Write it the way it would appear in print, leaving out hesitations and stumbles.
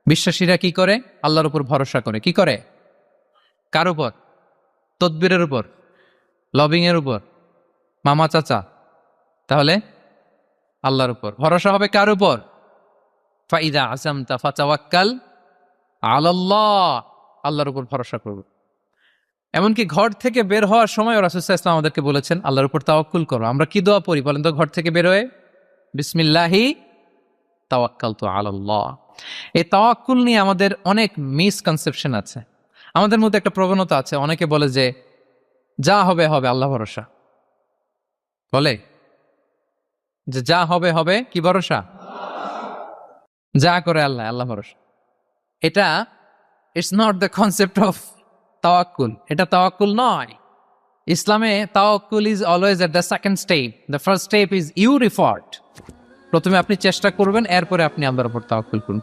বিশ্বাসীরা কি করে? আল্লাহর উপর ভরসা করে। কি করে? কার উপর? তদবিরের উপর, লবিং এর উপর, মামা চাচা? তাহলে আল্লাহর উপর ভরসা হবে। কার উপর? ফাইদা আযামতা ফাতাওয়াক্কাল আলাল্লাহ, আল্লাহর উপর ভরসা করব। এমনকি ঘর থেকে বের হওয়ার সময় রাসূল সাল্লাল্লাহু আলাইহি ওয়াসাল্লাম আমাদেরকে বলেছেন আল্লাহর উপর তাওয়াক্কুল করো। আমরা কি দোয়া পড়ি বলেন তো ঘর থেকে বের হয়ে? বিসমিল্লাহি তাওয়াক্কালতু আলাল্লাহ। এই তাওয়াক্কুল নিয়ে আমাদের অনেক মিসকনসেপশন আছে। আমাদের মধ্যে একটা প্রবণতা আছে, অনেকে বলে যে যা হবে হবে, আল্লাহ ভরসা। বলে যে যা হবে হবে, কি ভরসা? যা করে আল্লাহ, আল্লাহ ভরসা। এটা it's not the concept of তাওয়াক্কুল। এটা তাওয়াক্কুল নয়। ইসলামে তাওয়াক্কুল is always at the second step. The first step is your effort. প্রথমে আপনি চেষ্টা করবেন, এরপরে আপনি আল্লাহর উপর তাওয়াক্কুল করুন।